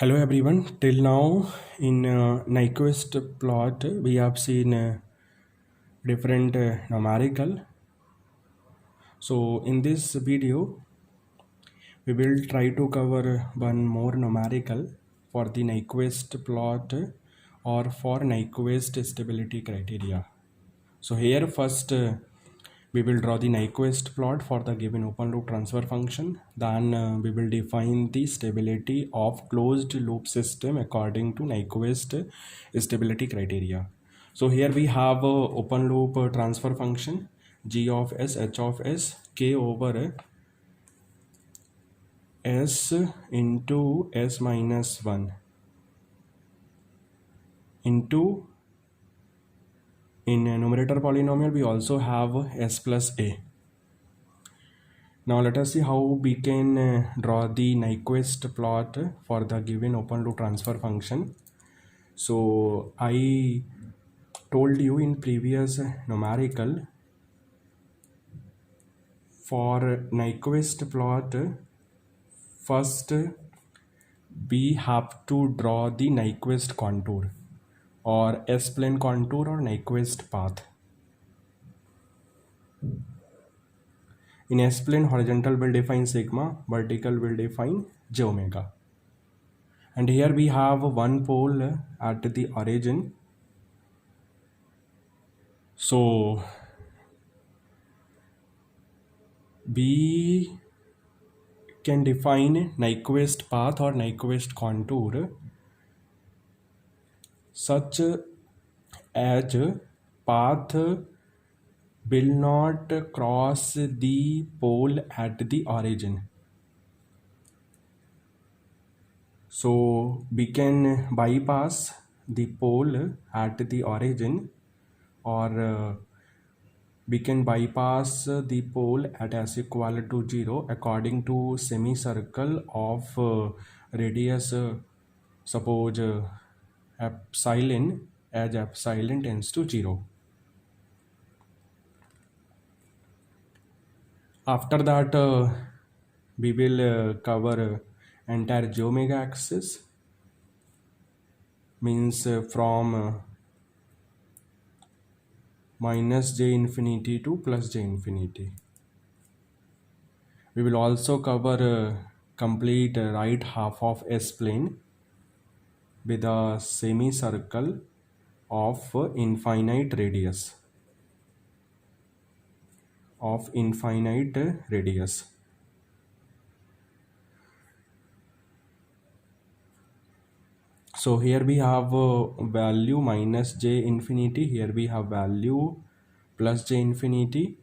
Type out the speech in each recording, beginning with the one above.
Hello everyone. Till now in Nyquist plot we have seen different numerical. So in this video we will try to cover one more numerical for the Nyquist plot or for Nyquist stability criteria. So here first we will draw the Nyquist plot for the given open loop transfer function. Then we will define the stability of closed loop system according to Nyquist stability criteria. So here we have open loop transfer function g of s h of s k over s into s minus 1 into, in numerator polynomial we also have s plus a. Now let us see how we can draw the Nyquist plot for the given open loop transfer function. So I told you in previous numerical, for Nyquist plot first we have to draw the Nyquist contour or S-plane contour or Nyquist path. In S-plane, horizontal will define sigma, vertical will define j omega. And here we have one pole at the origin. So we can define Nyquist path or Nyquist contour such as path will not cross the pole at the origin. So we can bypass the pole at the origin, or we can bypass the pole at s equal to 0 according to semicircle of radius suppose epsilon, as epsilon tends to 0. After that we will cover entire j omega axis, means from minus j infinity to plus j infinity. We will also cover complete right half of S plane with a semicircle of infinite radius. So here we have value minus j infinity, here we have value plus j infinity,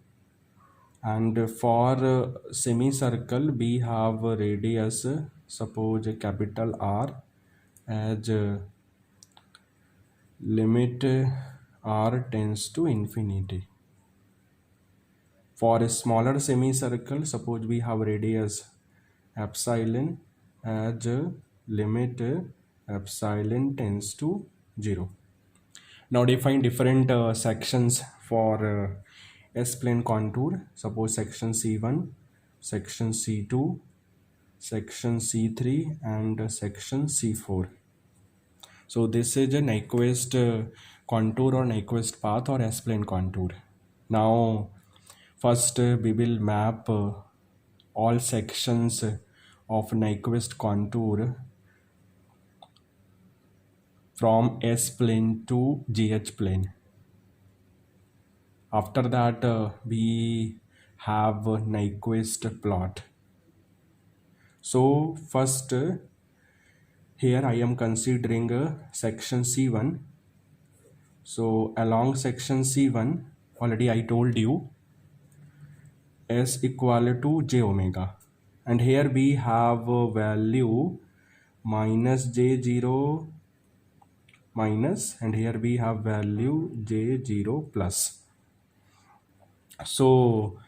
and for semicircle we have radius suppose capital R as limit r tends to infinity. For a smaller semicircle, suppose we have radius epsilon as limit epsilon tends to 0. Now define different sections for S-plane contour. Suppose section C1, section C2, section C3 and section C4. So this is a Nyquist contour or Nyquist path or S-plane contour. Now first we will map all sections of Nyquist contour from S-plane to GH plane. After that we have a Nyquist plot. So first here I am considering section C1. So along section C1, already I told you, S equal to j omega, and here we have a value minus j0 minus, and here we have value j0 plus. So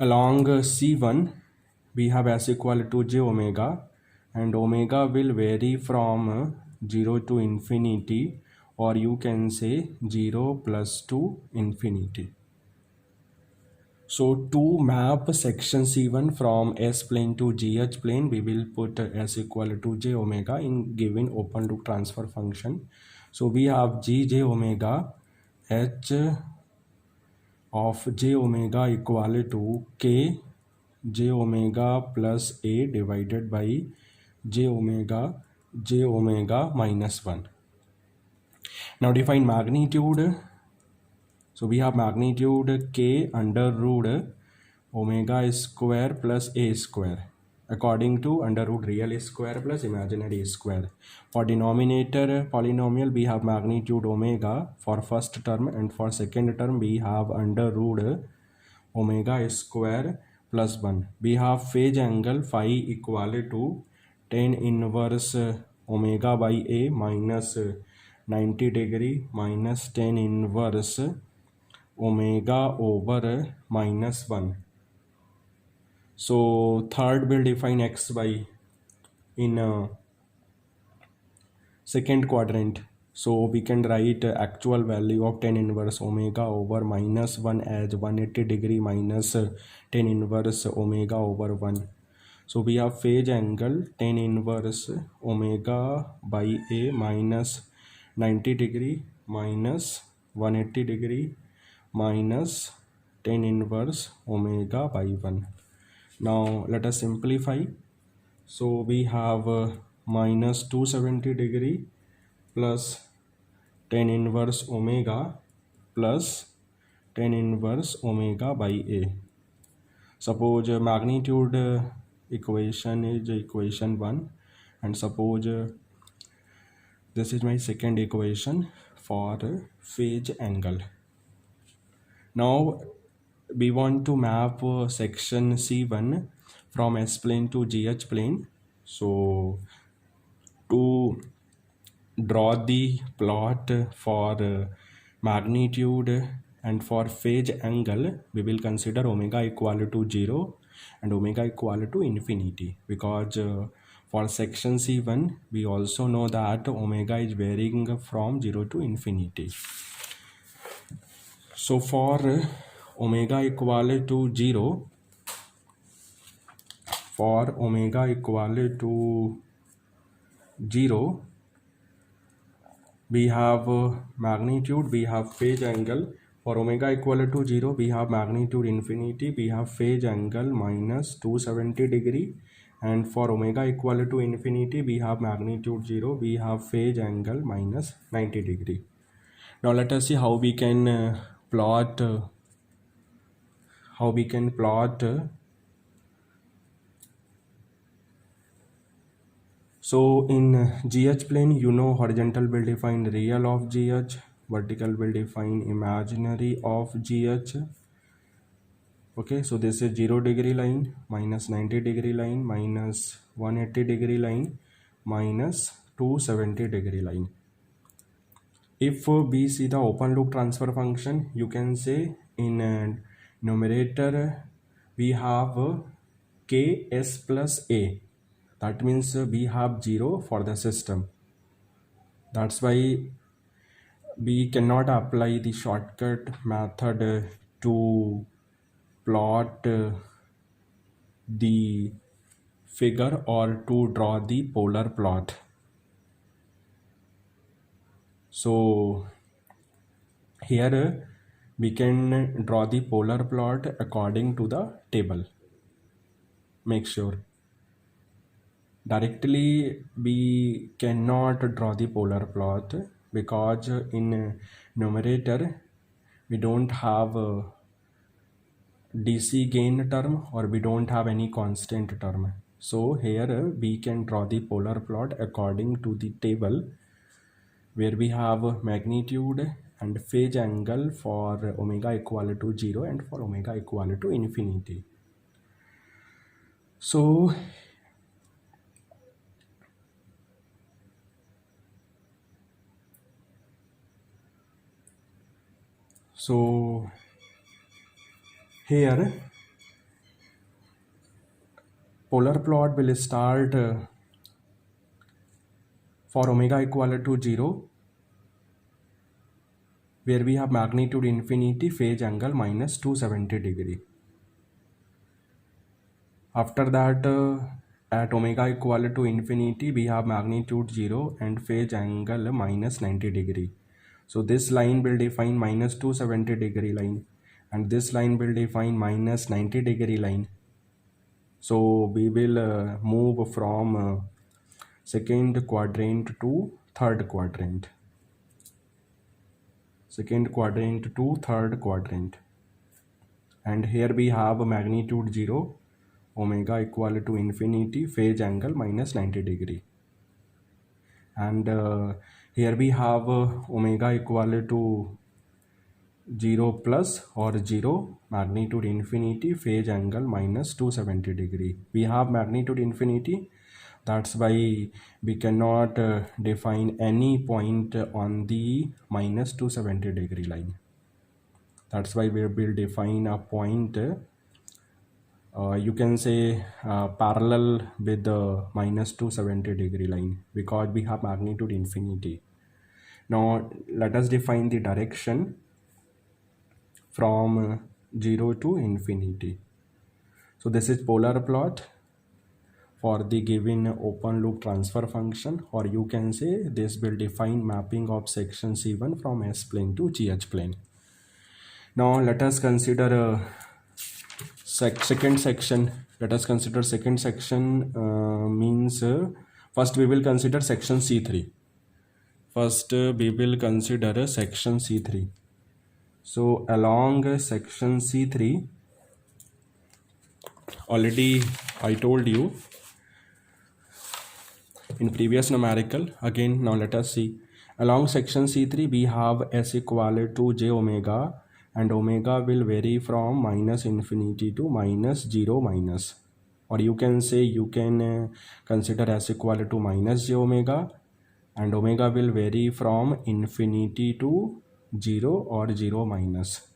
along C1 we have S equal to j omega, and omega will vary from 0 to infinity, or you can say 0 plus to infinity. So to map section C1 from S plane to GH plane, we will put S equal to j omega in given open loop transfer function. So we have g j omega h of j omega equal to k j omega plus a divided by j omega minus 1. Now define magnitude. So we have magnitude k under root omega square plus a square according to under root real square plus imaginary square. For denominator polynomial, we have magnitude omega for first term, and for second term we have under root omega square plus 1. We have phase angle phi equal to tan inverse omega by a minus 90 degree minus tan inverse omega over minus 1. So third will define xy in second quadrant. So we can write actual value of tan inverse omega over minus 1 as 180 degree minus tan inverse omega over 1. So we have phase angle tan inverse omega by a minus 90 degree minus 180 degree minus tan inverse omega by 1. Now let us simplify. So we have minus 270 degree plus tan inverse omega plus tan inverse omega by a. Suppose magnitude equation is equation 1, and suppose this is my second equation for phase angle. Now we want to map section C1 from S plane to GH plane. So to draw the plot for magnitude and for phase angle, we will consider omega equal to 0 and omega equal to infinity, because for section C1 we also know that omega is varying from 0 to infinity. So for omega equal to 0, for omega equal to 0, we have magnitude, we have phase angle. For omega equal to 0, we have magnitude infinity, we have phase angle minus 270 degree, and for omega equal to infinity, we have magnitude 0, we have phase angle minus 90 degree. Now let us see how we can plot So in GH plane, you know, horizontal will define real of GH, vertical will define imaginary of GH. Okay, so this is 0 degree line, minus 90 degree line, minus 180 degree line, minus 270 degree line. If we see the open loop transfer function, you can say in numerator we have ks plus a. That means we have 0 for the system. That's why we cannot apply the shortcut method to plot the figure or to draw the polar plot. So here we can draw the polar plot according to the table. Make sure. Directly we cannot draw the polar plot because in numerator we don't have a DC gain term or we don't have any constant term. So here we can draw the polar plot according to the table, where we have magnitude and phase angle for omega equal to 0 and for omega equal to infinity. So here polar plot will start for omega equal to 0, where we have magnitude infinity, phase angle minus 270 degree. After that, at omega equal to infinity, we have magnitude 0 and phase angle minus 90 degree. So this line will define minus 270 degree line, and this line will define minus 90 degree line. So we will move from second quadrant to third quadrant. Second quadrant to third quadrant. And here we have magnitude 0, omega equal to infinity, phase angle minus 90 degree. And here we have omega equal to 0 plus or 0, magnitude infinity, phase angle minus 270 degree. We have magnitude infinity, that's why we cannot define any point on the minus 270 degree line. That's why we will define a point, you can say parallel with the minus 270 degree line, because we have magnitude infinity. Now let us define the direction from 0 to infinity. So this is polar plot for the given open loop transfer function, or you can say this will define mapping of section C1 from S plane to GH plane. Now let us consider second section. Let us consider second section, means first we will consider section C3. First we will consider section C3. So along section C3, already I told you in previous numerical. Again, now let us see. Along section C3 we have S equal to j omega, and omega will vary from minus infinity to minus 0 minus, or you can say you can consider S equal to minus j omega, and omega will vary from infinity to 0 or 0 minus.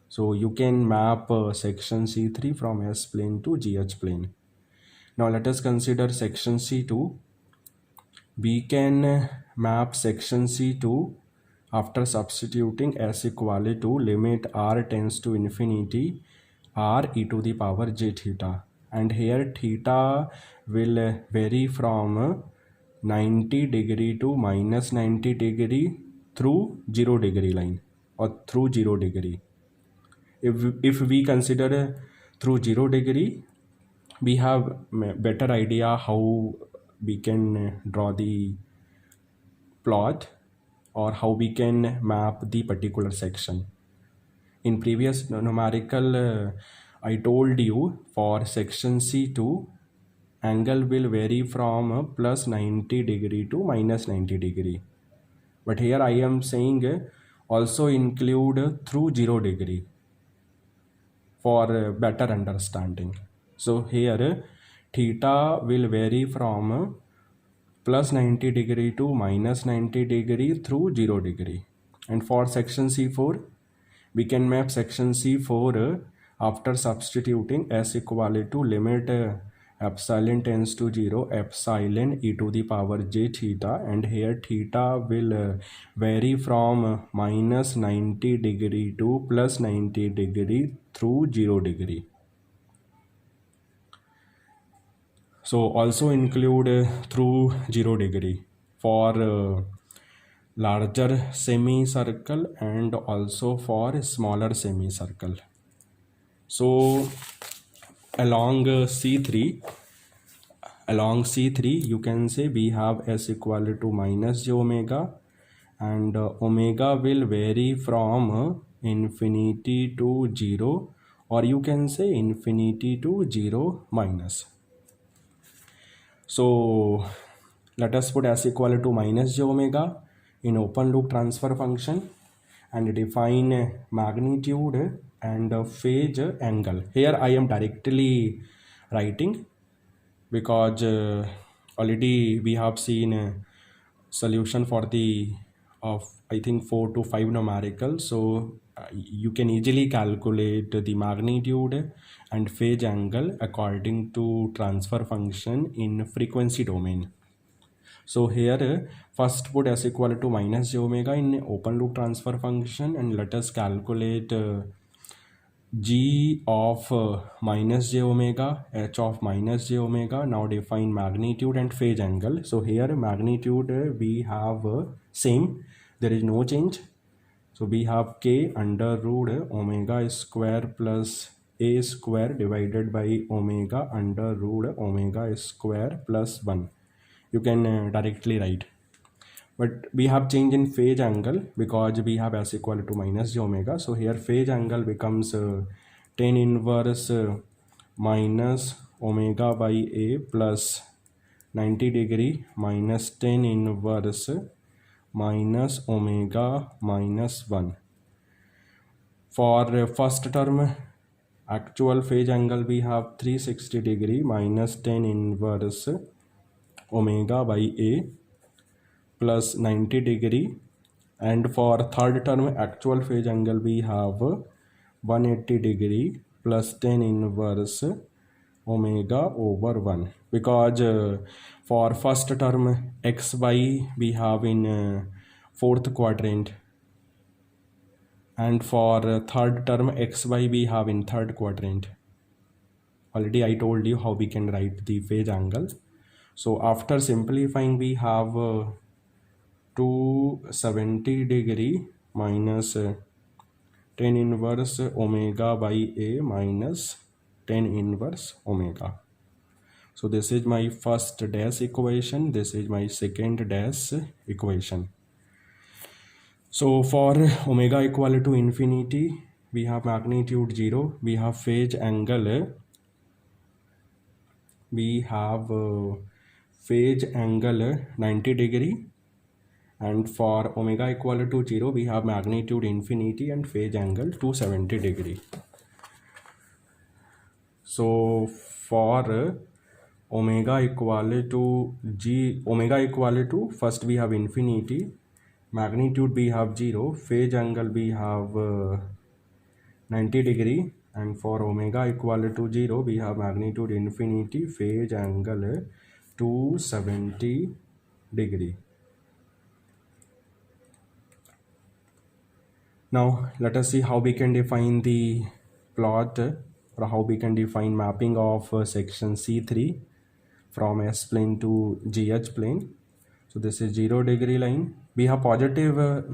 So you can map section C3 from S plane to GH plane. Now let us consider section C2. We can map section C2 after substituting S equal to limit r tends to infinity r e to the power j theta, and here theta will vary from 90 degree to minus 90 degree through 0 degree line, or through 0 degree. If we consider through 0 degree, we have better idea how we can draw the plot, or how we can map the particular section. In previous numerical, I told you for section C2, angle will vary from plus 90 degree to minus 90 degree. But here I am saying also include through 0 degree for better understanding. So here theta will vary from plus 90 degree to minus 90 degree through 0 degree. And for section C4, we can map section C4 after substituting S equal to limit epsilon tends to 0 epsilon e to the power j theta, and here theta will vary from minus 90 degree to plus 90 degree through 0 degree. So also include through 0 degree for larger semicircle and also for smaller semicircle. So along C3, you can say we have S equal to minus j omega, and omega will vary from infinity to 0, or you can say infinity to 0 minus. So let us put S equal to minus j omega in open loop transfer function and define magnitude and phase angle. Here I am directly writing because already we have seen a solution for the of I think 4 to 5 numerical. So you can easily calculate the magnitude and phase angle according to transfer function in frequency domain. So here first put S equal to minus j omega in open loop transfer function, and let us calculate g of minus j omega, h of minus j omega. Now define magnitude and phase angle. So here magnitude we have same, there is no change. So we have k under root omega square plus a square divided by omega under root omega square plus 1. You can directly write. But we have change in phase angle because we have s equal to minus j omega. So here phase angle becomes tan inverse minus omega by a plus 90 degree minus tan inverse minus omega minus 1. For first term actual phase angle we have 360 degree minus tan inverse omega by a plus 90 degree, and for third term actual phase angle we have 180 degree plus tan inverse omega over 1, because for first term xy we have in fourth quadrant, and for third term xy we have in third quadrant. Already I told you how we can write the phase angle. So after simplifying we have 270 degree minus tan inverse omega by a minus tan inverse omega. So this is my first dash equation, this is my second dash equation. So for omega equal to infinity we have magnitude 0, we have phase angle, we have phase angle 90 degree, and for omega equal to 0 we have magnitude infinity and phase angle 270 degree. So for omega equal to omega equal to, first we have infinity, magnitude we have 0, phase angle we have 90 degree, and for omega equal to 0 we have magnitude infinity, phase angle 270 degree. Now let us see how we can define the plot, or how we can define mapping of section C3 from S plane to GH plane. So this is 0 degree line. We have positive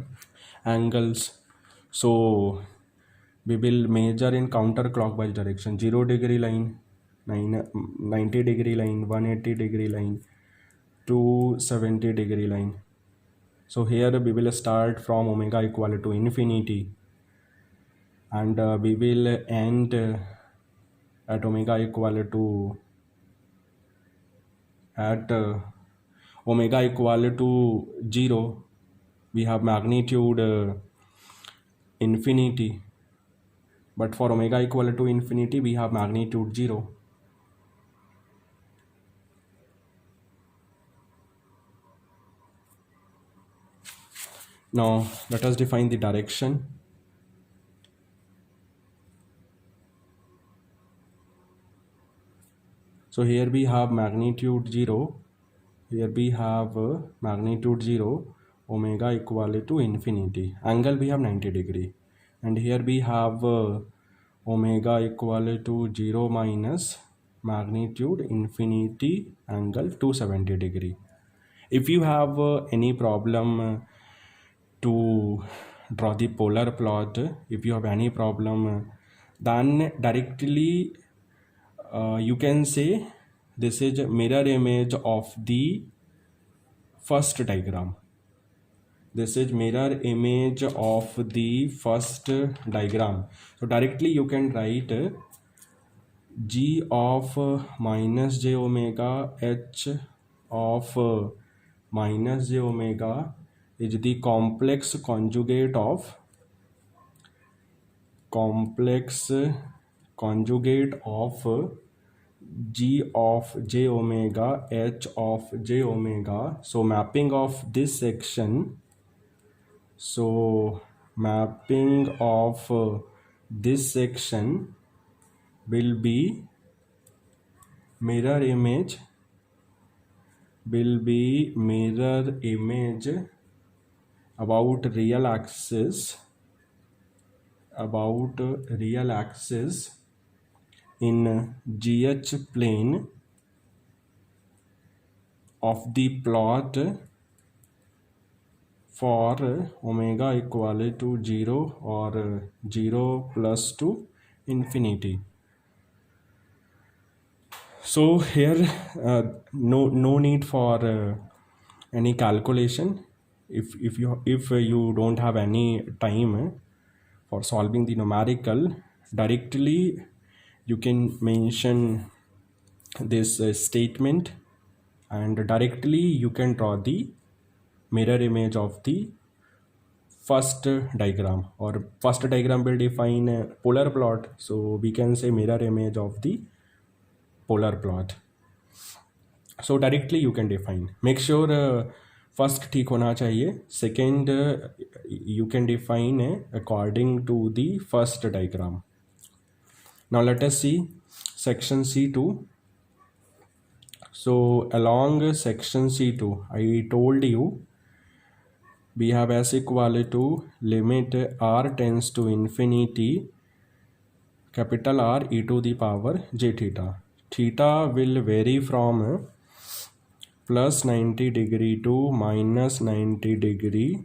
angles, so we will measure in counterclockwise direction. 0 degree line, 90 degree line, 180 degree line, 270 degree line. So here we will start from omega equal to infinity, and we will end at omega equal to omega equal to 0. We have magnitude infinity, but for omega equal to infinity we have magnitude 0. Now let us define the direction. So here we have magnitude 0, here we have magnitude 0, omega equal to infinity, angle we have 90 degree, and here we have omega equal to 0 minus magnitude infinity, angle 270 degree. If you have any problem to draw the polar plot, if you have any problem then directly you can say this is mirror image of the first diagram. This is mirror image of the first diagram. So directly you can write g of minus j omega, h of minus j omega is the complex conjugate of g of j omega, h of j omega. So mapping of this section, this section will be mirror image about real axis about real axis in GH plane of the plot for omega equal to 0 or 0 plus to infinity. So here no need for any calculation. If you don't have any time for solving the numerical, directly you can mention this statement, and directly you can draw the mirror image of the first diagram, or first diagram will define a polar plot, so we can say mirror image of the polar plot. So directly you can define. Make sure first ठीक होना चाहिए, second you can define according to the first diagram. Now let us see section C2. So along section C2, I told you we have s equal to limit r tends to infinity capital R e to the power j theta. Theta will vary from plus 90 degree to minus 90 degree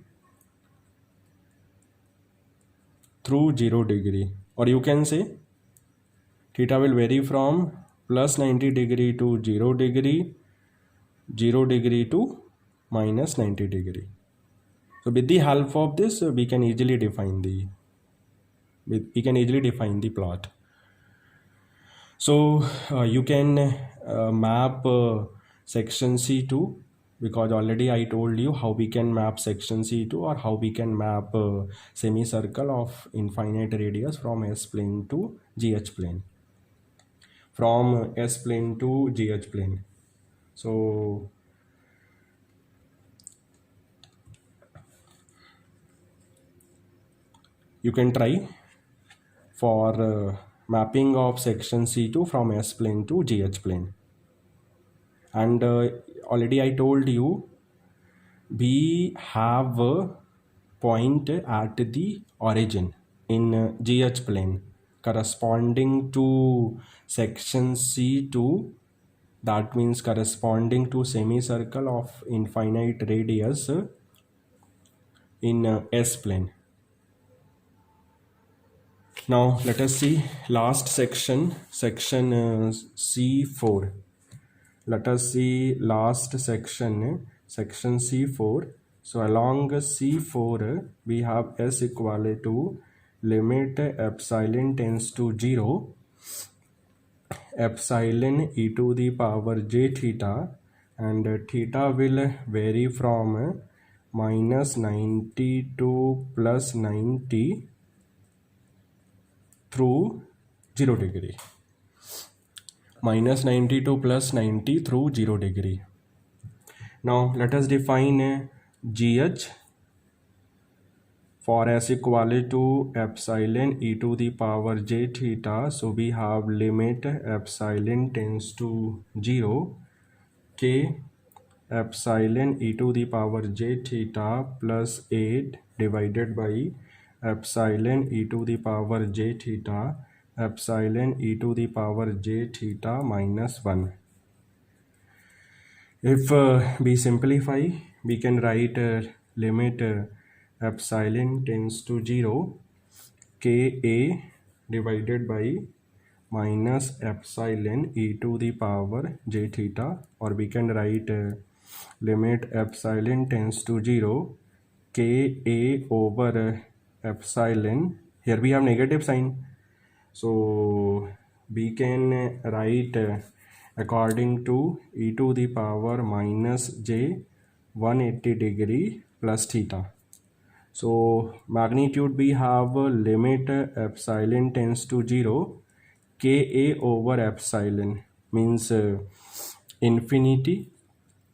through 0 degree, or you can say theta will vary from plus 90 degree to 0 degree, 0 degree to minus 90 degree. So with the help of this we can easily define the plot. So you can map section C2, because already I told you how we can map section C2, or how we can map semicircle of infinite radius from S plane to GH plane. From S plane to GH plane. So you can try for mapping of section C2 from S plane to GH plane. And already I told you we have a point at the origin in GH plane corresponding to section C2, that means corresponding to semicircle of infinite radius in S plane. Now let us see last section C4. Let us see last section C4. So along C4 we have s equal to limit epsilon tends to 0 epsilon e to the power j theta, and theta will vary from minus 90 to plus 90 through 0 degree. Minus 90 to plus 90 through 0 degree. Now let us define GH for s equal to epsilon e to the power j theta. So we have limit epsilon tends to 0 k epsilon e to the power j theta plus 8 divided by epsilon e to the power j theta epsilon e to the power j theta minus 1. If we simplify, we can write limit epsilon tends to 0 ka divided by minus epsilon e to the power j theta, or we can write limit epsilon tends to 0 ka over epsilon. Here we have negative sign, so we can write according to e to the power minus j 180 degree plus theta. So magnitude we have limit epsilon tends to 0 ka over epsilon means infinity,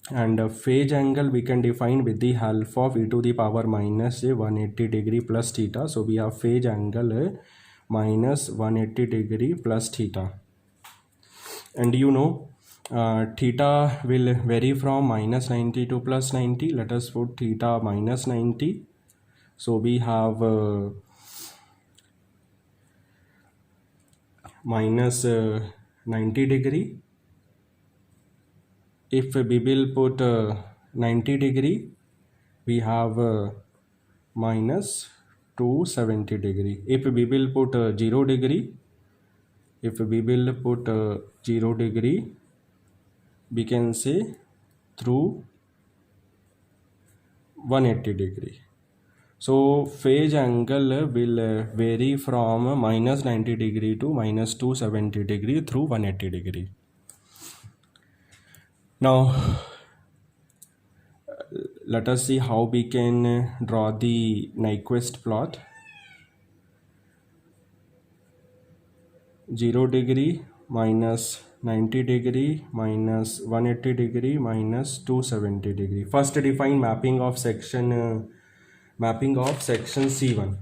and phase angle we can define with the help of e to the power minus j 180 degree plus theta. So we have phase angle minus 180 degree plus theta, and you know theta will vary from minus 90 to plus 90. Let us put theta minus 90. So we have minus 90 degree. If we will put 90 degree, we have minus 270 degree. If we will put 0 degree, if we will put 0 degree, we can say through 180 degree. So phase angle will vary from minus 90 degree to minus 270 degree through 180 degree. Now let us see how we can draw the Nyquist plot. 0 degree minus 90 degree minus 180 degree minus 270 degree. First define mapping of section C1.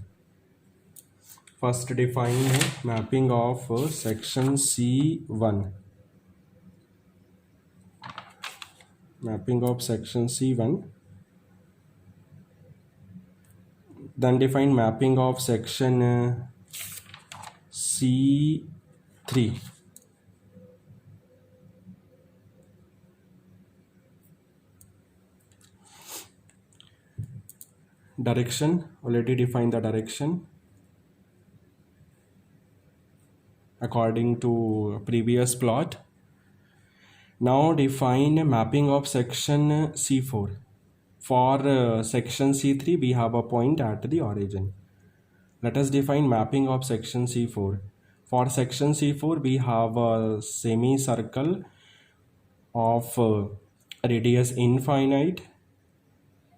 First define mapping of section C1. Mapping of section C1. Then define mapping of section C3. Direction, already define the direction according to previous plot. Now define mapping of section C4. For section C3, we have a point at the origin. Let us define mapping of section C4. For section C4, we have a semicircle of radius infinite,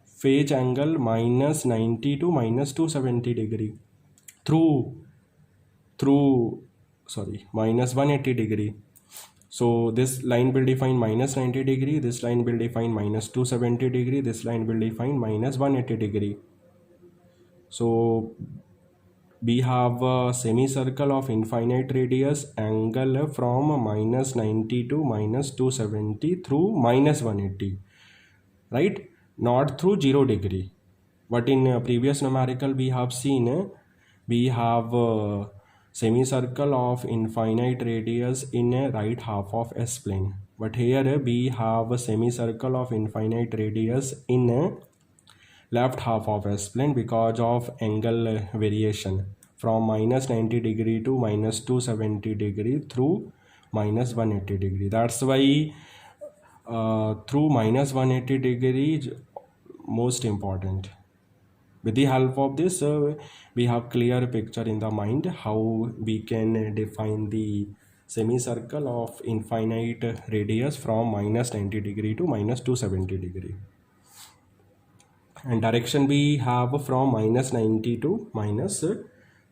phase angle minus 90 to minus 270 degree through minus 180 degree. So this line will define minus 90 degree, this line will define minus 270 degree, this line will define minus 180 degree. So we have a semicircle of infinite radius, angle from minus 90 to minus 270 through minus 180, right? Not through 0 degree. But in previous numerical we have seen we have semicircle of infinite radius in a right half of S-plane. But here we have a semicircle of infinite radius in a left half of S-plane because of angle variation from minus 90 degree to minus 270 degree through minus 180 degree. That's why through minus 180 degree most important. With the help of this, we have clear picture in the mind how we can define the semicircle of infinite radius from minus 90 degree to minus 270 degree. And direction we have from minus 90 to minus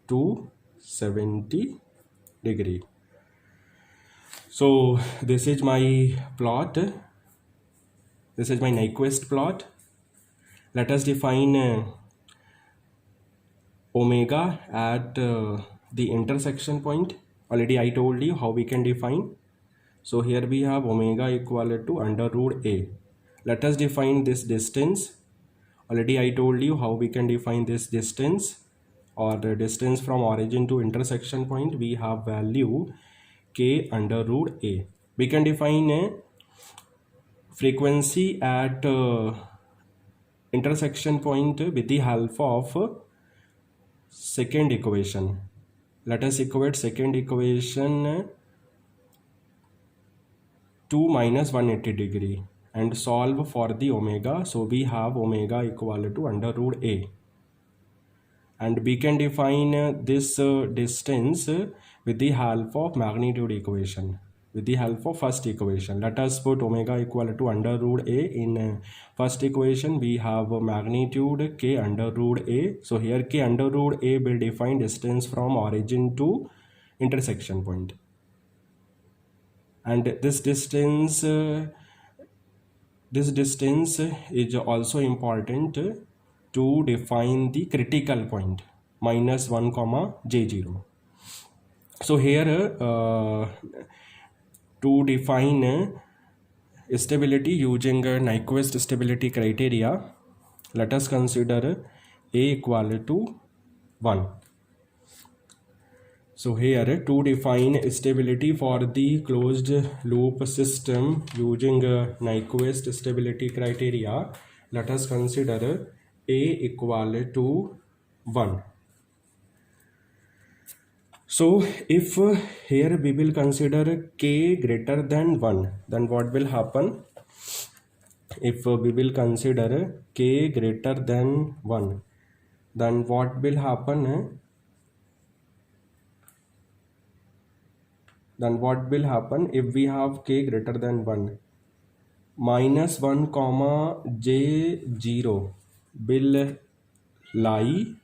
270 degree. So this is my plot. This is my Nyquist plot. Let us define omega at the intersection point. Already I told you how we can define. So here we have omega equal to under root A. Let us define this distance. Already I told you how we can define this distance, or the distance from origin to intersection point. We have value k under root A. We can define a frequency at intersection point with the help of second equation. Let us equate second equation to minus 180 degree and solve for the omega. So we have omega equal to under root A, and we can define this distance with the help of magnitude equation, with the help of first equation. Let us put omega equal to under root A in first equation. We have magnitude k under root A. So here k under root A will define distance from origin to intersection point, and this distance is also important to define the critical point minus 1 comma j0. So here to define stability using Nyquist stability criteria, let us consider A equal to 1. So here to define stability for the closed loop system using Nyquist stability criteria, let us consider A equal to 1. So if here we will consider k greater than 1, then what will happen? If we will consider k greater than 1, then what will happen? Then what will happen if we have k greater than 1? -1 comma j0 will lie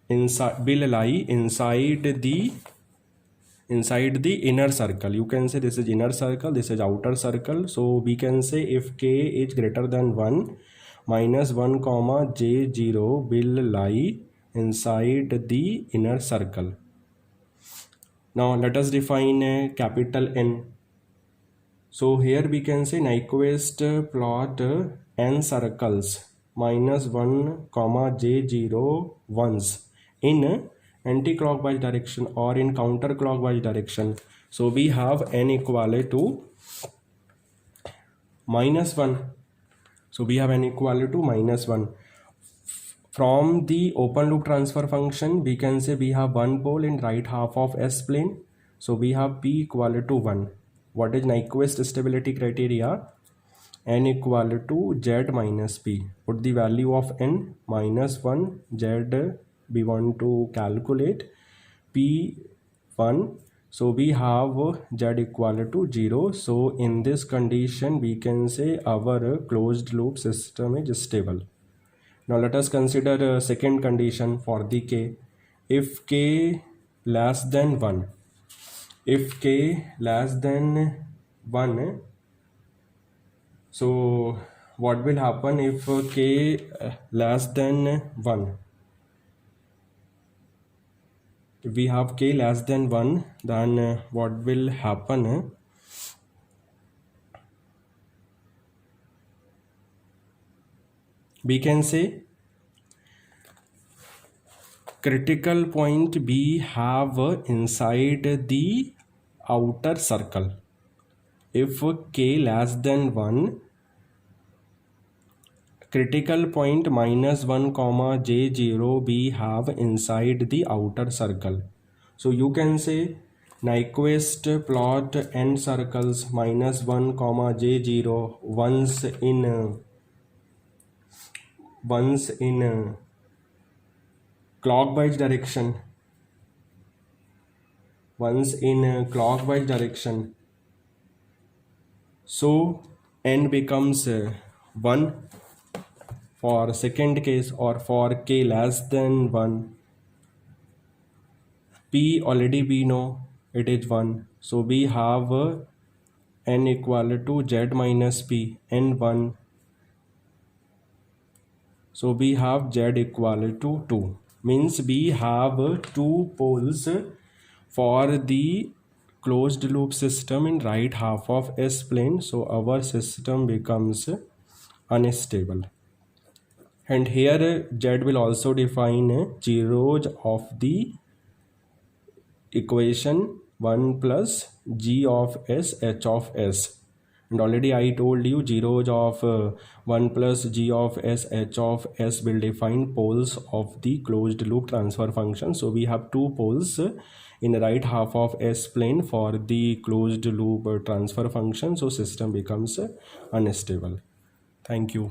inside the inner circle. You can say this is inner circle, this is outer circle. So we can say if k is greater than 1, -1 comma j0 will lie inside the inner circle. Now let us define a capital N. So here we can say Nyquist plot n circles -1 comma j0 once in anti-clockwise direction or in counterclockwise direction. So we have n equal to -1. So we have n equal to -1. From the open loop transfer function, we can say we have one pole in right half of S plane. So we have P equal to 1. What is Nyquist stability criteria? N equal to Z minus P. Put the value of N -1, Z we want to calculate, P 1. So we have Z equal to 0. So in this condition, we can say our closed loop system is stable. Now let us consider a second condition for the k. If k less than 1, if k less than 1, so what will happen if k less than 1? If we have k less than 1, then what will happen? We can say critical point B have inside the outer circle. If k less than 1, critical point -1 comma j0 we have inside the outer circle. So you can say Nyquist plot n circles -1 comma j0 once in clockwise direction, so n becomes 1 for second case, or for k less than 1. P already we know it is 1, so we have n equal to Z minus P, n1. So we have Z equal to 2. Means we have two poles for the closed loop system in right half of S plane. So our system becomes unstable. And here Z will also define zeros of the equation 1 plus G of S H of S. And already I told you zeros of 1 plus G of S H of S will define poles of the closed loop transfer function. So we have two poles in the right half of S plane for the closed loop transfer function. So system becomes unstable. Thank you.